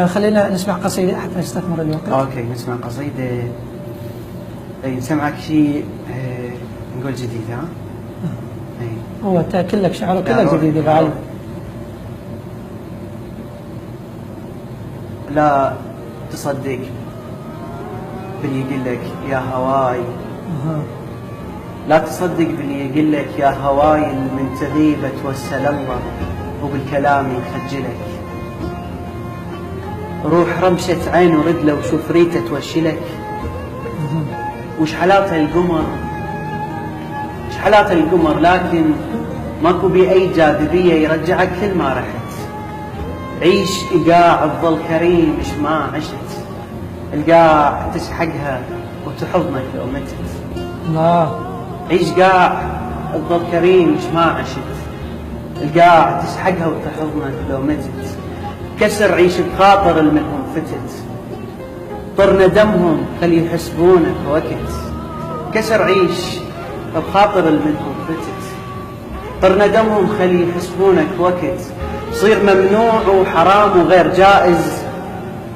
خلينا نسمع قصيدة حتى نستثمر الوقت. اوكي نسمع قصيدة. نسمعك شيء نقول جديد ها؟ هو كلك شعر وكلك جديد بعد. لا تصدق باللي يقول لك يا هواي، لا تصدق باللي يقول لك يا هواي من تغيبة توسل الله وبالكلام يخجلك. روح رمشة عين ورد له وشوف ريته توشلك. وش حلاوة القمر، وش حلاوة القمر، لكن ماكو بيه أي جاذبية يرجعك كل ما رحت. عيش إيقاع الظل كريم إش ما عشت، القاع تسحقها وتحضنك لو متت. الله. عيش قاع الظل كريم إش ما عشت، القاع تسحقها وتحضنك لو متت. كسر عيش بخاطر المنهم فتت، طر ندمهم خلي يحسبونك وقت. كسر عيش بخاطر المنهم فتت، طر ندمهم خلي يحسبونك وقت. صير ممنوع وحرام وغير جائز،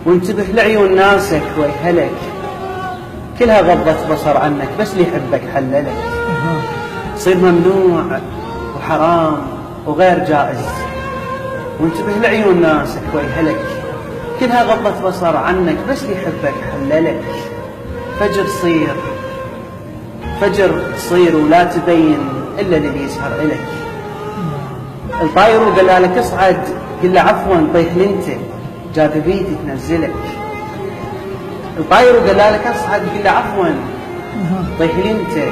وانتبه لعيون ناسك ويهلك. كلها غضت بصر عنك بس اللي يحبك حللك. صير ممنوع وحرام وغير جائز، وانتبه لعيون ناسك ويهلك. كلها غضت بصر عنك بس اللي يحبك حللك. فجر صير، فجر تصير ولا تبين إلا للي يسهر إلك. الطاير وقال لك اصعد، قل له عفوا طيح لنت جاذبيتي تنزلك. الطاير وقال لك اصعد، قل له عفوا طيح لنت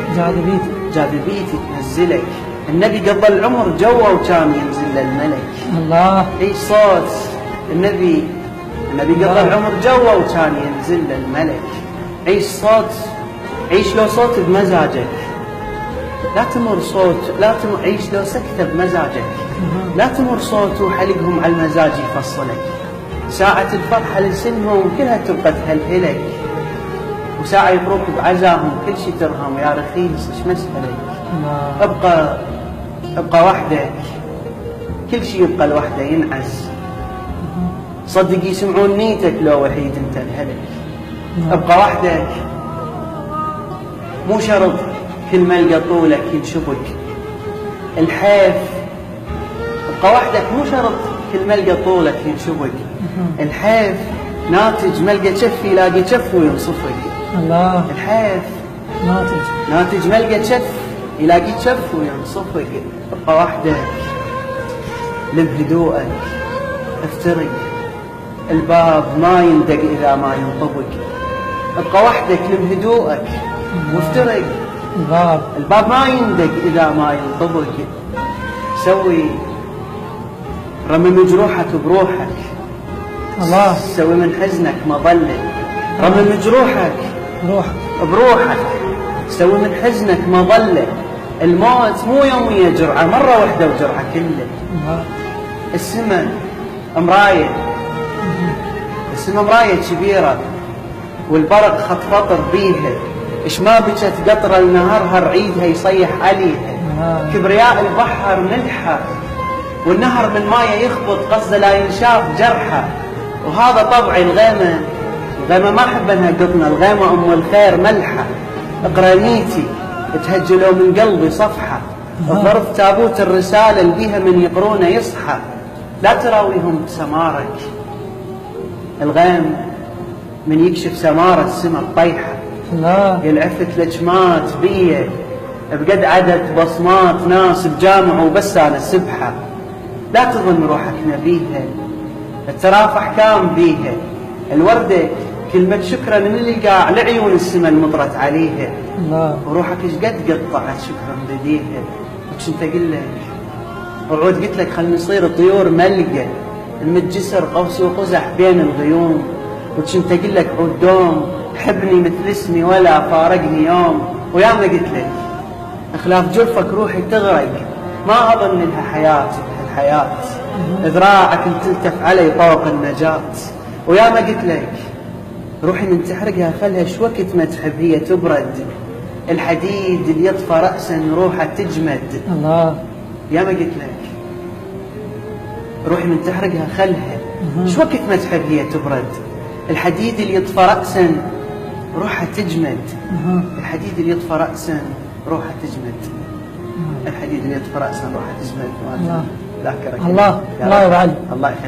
جاذبيتي تنزلك. النبي قضى العمر جوا وكان ينزل الملك. الله. ايش صوت النبي قضى العمر جوا وكان ينزل الملك. عيش صوت، عيش لو صوت بمزاجك، لا تمر صوت، عيش لو سكت بمزاجك. لا تمر صوت وحلقهم على المزاج يفصلك. ساعة الفرحة لسنهم كلها تبقى تهلهلك، وساعة يبروك بعزاهم كل شي ترهم يا رخيص ايش مسألك. ابقى وحدك، كل شي يبقى لوحده ينعس. صدق يسمعون نيتك لو وحيد انت الهلك. ابقى وحدك، مو شرط كل ما لقى طولك ينشبك الحيف. ابقى وحدك، مو شرط كل ما لقى طولك ينشبك الحيف. ناتج ملقى كف يلاقي كف وينصفك. الله. الحيف ناتج ملقى كف يلاقي كف وينصفك. ابقى وحدك، لم هدوءك، افترق الباب ما يندق اذا ما ينطبق. ابقى وحدك، لم هدوءك وافترق الباب ما يندق اذا ما ينطبق. سوي رمم جروحك بروحك. الله. سوي من حزنك مظلة، رمم جروحك بروحك. سوي من حزنك مظلة. الموت مو يومية جرعة، مرة واحدة وجرعة كله. السماء مراية، السماء مراية كبيرة والبرق خط فطر بيها. اش ما بجت قطرة لنهرها رعيدها يصيح عليها. كبرياء البحر ملحة والنهر من مايه يخبط قصده لا ينشاف جرحه. وهذا طبع الغيمة ما احب انها قطنة. الغيمة ام الخير ملحة. اقرا نيتي تهجلوا من قلبي صفحة. الظرف تابوت الرسالة اللي بيها من يقرونه يصحى. لا تراويهم بسمارك. الغيم من يكشف سمارة السما الطيحة. يلعفك لجمات بيه بقد عدد بصمات ناس بجامع وبس انا السبحة. لا تظن روحك نبيها، التراف احكام بيها. الوردة كلمة شكرا من اللي قاع لعيون السما المطرت عليها. وروحك ايش قد قطعت شكرا بديها. وكنت اقول لك وعود قلت لك خلنا نصير طيور ملقة المتجسر قوس وقزح بين الغيوم. وكنت اقول لك عود دوم حبني مثل اسمي ولا فارقني يوم. ويا ما قلت لك اخلاف جرفك روحي تغرق، ما اظن لها حياة بهالحياة. ذراعك تلتف علي طوق النجاة. ويا ما قلت لك روحي من تحرقها خلها شوكت ما تحب هي تبرد. الحديد اللي يطفى رأسا روحه تجمد. الله. يا ما قلت لك روحي من تحرقها خلها شو وقت ما تحب هي تبرد. الحديد اللي يطفى رأسا روحه تجمد. الحديد اللي يطفى رأسا روحه تجمد. الحديد اللي يطفى رأسا روحه تجمد. الله ذاكرك الله يا أبو علي. الله يخليك.